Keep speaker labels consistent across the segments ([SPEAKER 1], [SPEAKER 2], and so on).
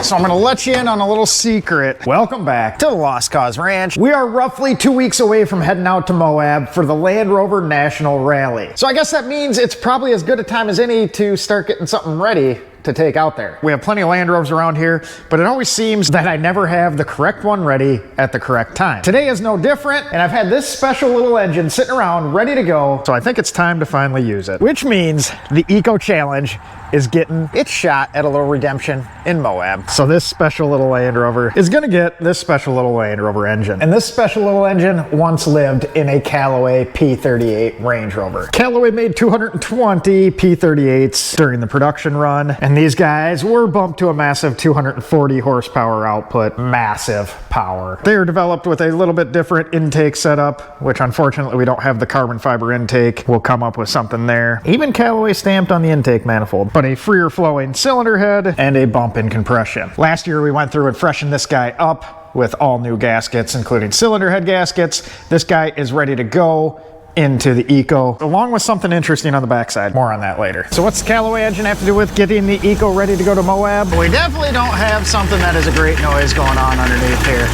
[SPEAKER 1] So I'm gonna let you in on a little secret. Welcome back to the Lost Cause Ranch. We are roughly 2 weeks away from heading out to Moab for the Land Rover National Rally. So I guess that means it's probably as good a time as any to start getting something ready to take out there. We have plenty of Land Rovers around here, but it always seems that I never have the correct one ready at the correct time. Today is no different, and I've had this special little engine sitting around ready to go, so I think it's time to finally use it. Which means the Eco Challenge is getting its shot at a little redemption in Moab. So this special little Land Rover is gonna get this special little Land Rover engine. And this special little engine once lived in a Callaway P38 Range Rover. Callaway made 220 P38s during the production run, and these guys were bumped to a massive 240 horsepower output. Massive power. They are developed with a little bit different intake setup, which unfortunately we don't have the carbon fiber intake. We'll come up with something there. Even Callaway stamped on the intake manifold, but a freer flowing cylinder head and a bump in compression. Last year we went through and freshened this guy up with all new gaskets, including cylinder head gaskets. This guy is ready to go into the Eco, along with something interesting on the backside. More on that later. So what's the Callaway engine have to do with getting the Eco ready to go to Moab? We definitely don't have something that is a great noise going on underneath here.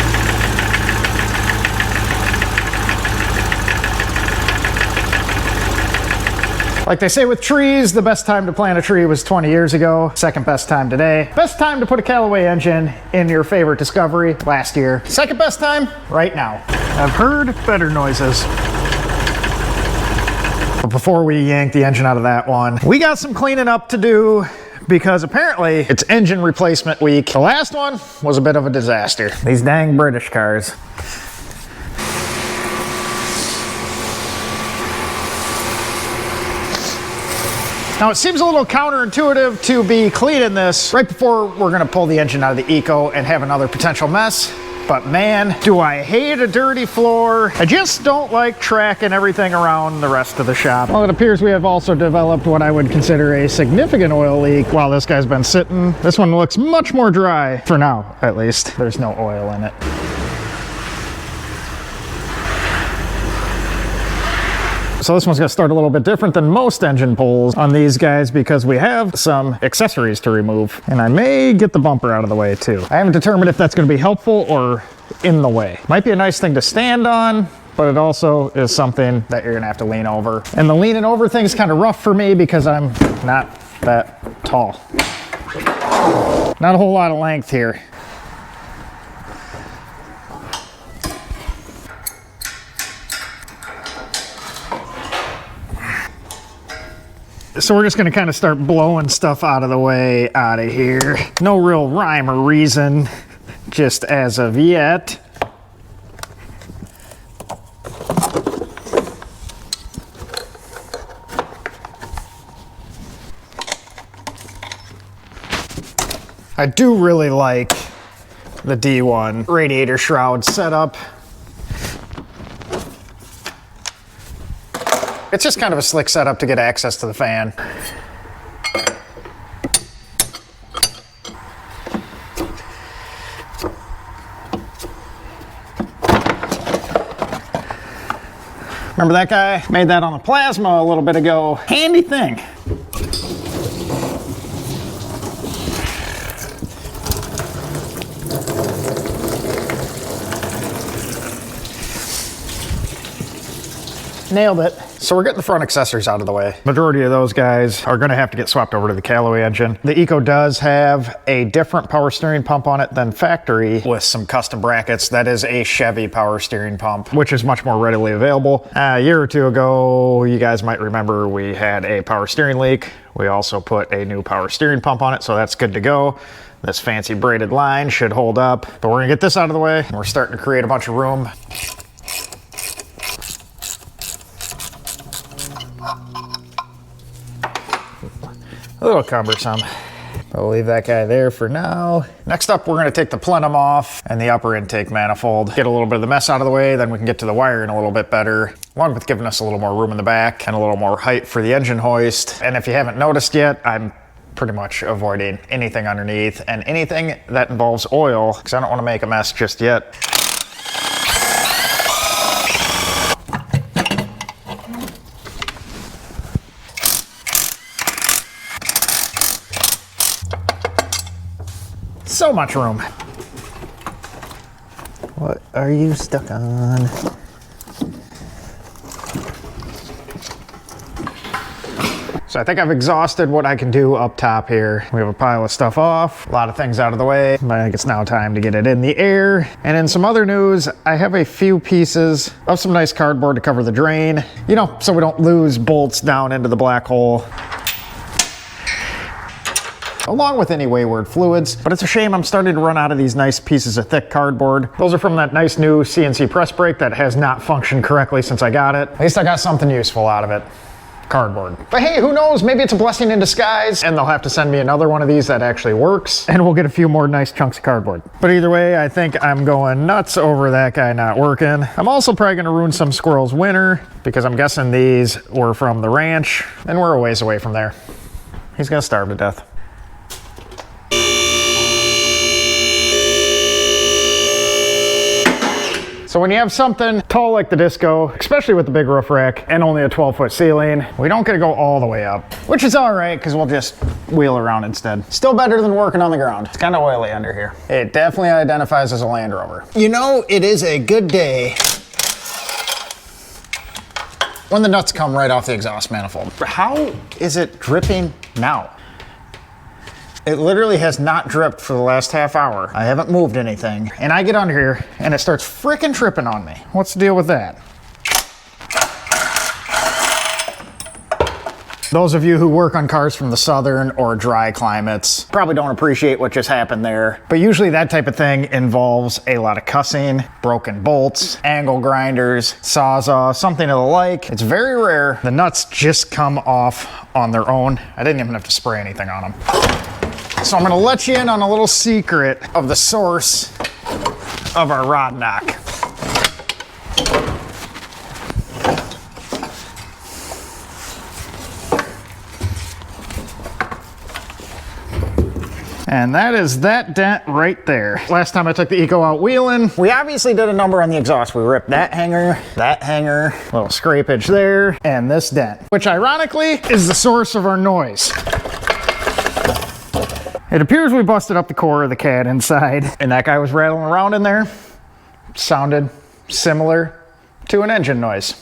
[SPEAKER 1] Like they say with trees, the best time to plant a tree was 20 years ago. Second best time today. Best time to put a Callaway engine in your favorite Discovery last year. Second best time right now. I've heard better noises. But before we yank the engine out of that one, we got some cleaning up to do because apparently it's engine replacement week. The last one was a bit of a disaster. These dang British cars. Now it seems a little counterintuitive to be cleaning this right before we're gonna pull the engine out of the Eco and have another potential mess. But man, do I hate a dirty floor. I just don't like tracking everything around the rest of the shop. Well, it appears we have also developed what I would consider a significant oil leak while this guy's been sitting. This one looks much more dry, for now at least. There's no oil in it. So this one's gonna start a little bit different than most engine pulls on these guys because we have some accessories to remove, and I may get the bumper out of the way too. I haven't determined if that's gonna be helpful or in the way. Might be a nice thing to stand on, but it also is something that you're gonna have to lean over. And the leaning over thing's kind of rough for me because I'm not that tall. Not a whole lot of length here. So we're just gonna kind of start blowing stuff out of the way out of here. No real rhyme or reason, just as of yet. I do really like the D1 radiator shroud setup. It's just kind of a slick setup to get access to the fan. Remember that guy? Made that on the plasma a little bit ago. Handy thing. Nailed it. So we're getting the front accessories out of the way. Majority of those guys are gonna have to get swapped over to the Callaway engine. The Eco does have a different power steering pump on it than factory with some custom brackets. That is a Chevy power steering pump, which is much more readily available. A year or two ago, you guys might remember we had a power steering leak. We also put a new power steering pump on it, so that's good to go. This fancy braided line should hold up, but we're gonna get this out of the way. We're starting to create a bunch of room. A little cumbersome. I'll leave that guy there for now. Next up, we're gonna take the plenum off and the upper intake manifold. Get a little bit of the mess out of the way, then we can get to the wiring a little bit better, along with giving us a little more room in the back and a little more height for the engine hoist. And if you haven't noticed yet, I'm pretty much avoiding anything underneath and anything that involves oil, because I don't wanna make a mess just yet. So much room. What are you stuck on? So I think I've exhausted what I can do up top here. We have a pile of stuff off, a lot of things out of the way. I think it's now time to get it in the air. And in some other news, I have a few pieces of some nice cardboard to cover the drain, you know, so we don't lose bolts down into the black hole, along with any wayward fluids. But it's a shame I'm starting to run out of these nice pieces of thick cardboard. Those are from that nice new CNC press brake that has not functioned correctly since I got it. At least I got something useful out of it. Cardboard. But hey, who knows? Maybe it's a blessing in disguise and they'll have to send me another one of these that actually works and we'll get a few more nice chunks of cardboard. But either way, I think I'm going nuts over that guy not working. I'm also probably gonna ruin some squirrels' winter because I'm guessing these were from the ranch and we're a ways away from there. He's gonna starve to death. So when you have something tall like the Disco, especially with the big roof rack and only a 12-foot ceiling, we don't get to go all the way up, which is all right because we'll just wheel around instead. Still better than working on the ground. It's kind of oily under here. It definitely identifies as a Land Rover. You know, it is a good day when the nuts come right off the exhaust manifold. How is it dripping now? It literally has not dripped for the last half hour. I haven't moved anything. And I get under here and it starts frickin' tripping on me. What's the deal with that? Those of you who work on cars from the southern or dry climates probably don't appreciate what just happened there. But usually that type of thing involves a lot of cussing, broken bolts, angle grinders, sawzall, something of the like. It's very rare. The nuts just come off on their own. I didn't even have to spray anything on them. So I'm gonna let you in on a little secret of the source of our rod knock. And that is that dent right there. Last time I took the Eco out wheeling, we obviously did a number on the exhaust. We ripped that hanger, little scrapage there, and this dent, which ironically is the source of our noise. It appears we busted up the core of the cat inside, and that guy was rattling around in there. Sounded similar to an engine noise.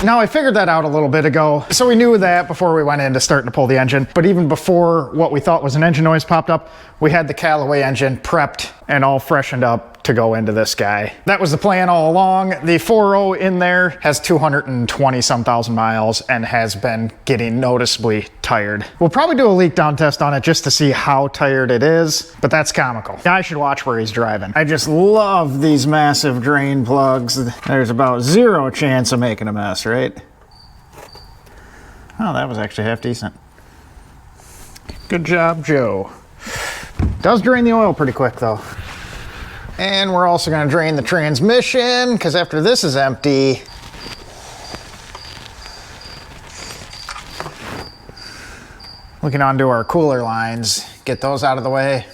[SPEAKER 1] Now, I figured that out a little bit ago, so we knew that before we went into starting to pull the engine. But even before what we thought was an engine noise popped up, we had the Callaway engine prepped and all freshened up to go into this guy. That was the plan all along. The 4.0 in there has 220-some thousand miles and has been getting noticeably tired. We'll probably do a leak down test on it just to see how tired it is, but that's comical. I should watch where he's driving. I just love these massive drain plugs. There's about zero chance of making a mess, right? Oh, that was actually half decent. Good job, Joe. Does drain the oil pretty quick though. And we're also going to drain the transmission because after this is empty, we can undo our cooler lines, get those out of the way.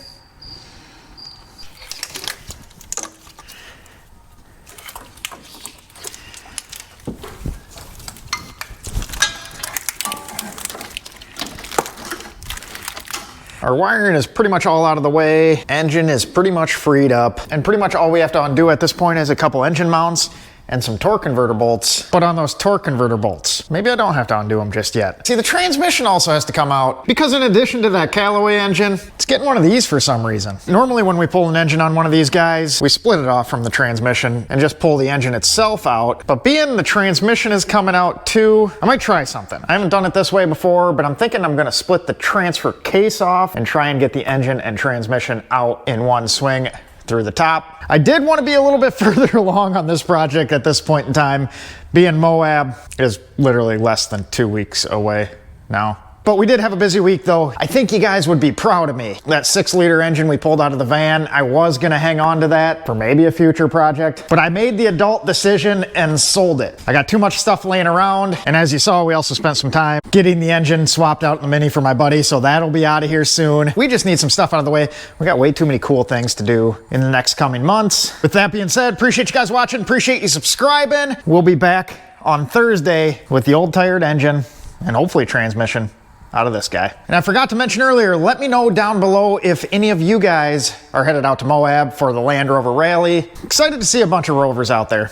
[SPEAKER 1] Our wiring is pretty much all out of the way. Engine is pretty much freed up. And pretty much all we have to undo at this point is a couple engine mounts and some torque converter bolts. But on those torque converter bolts, maybe I don't have to undo them just yet. See, the transmission also has to come out because in addition to that Callaway engine, it's getting one of these for some reason. Normally when we pull an engine on one of these guys, we split it off from the transmission and just pull the engine itself out. But being the transmission is coming out too, I might try something. I haven't done it this way before, but I'm thinking I'm gonna split the transfer case off and try and get the engine and transmission out in one swing through the top. I did want to be a little bit further along on this project at this point in time. Being Moab is literally less than 2 weeks away now. But we did have a busy week though. I think you guys would be proud of me. That 6-liter engine we pulled out of the van, I was gonna hang on to that for maybe a future project, but I made the adult decision and sold it. I got too much stuff laying around, and as you saw, we also spent some time getting the engine swapped out in the Mini for my buddy, so that'll be out of here soon. We just need some stuff out of the way. We got way too many cool things to do in the next coming months. With that being said, appreciate you guys watching, appreciate you subscribing. We'll be back on Thursday with the old tired engine and hopefully transmission out of this guy. And I forgot to mention earlier, let me know down below if any of you guys are headed out to Moab for the Land Rover Rally. Excited to see a bunch of Rovers out there.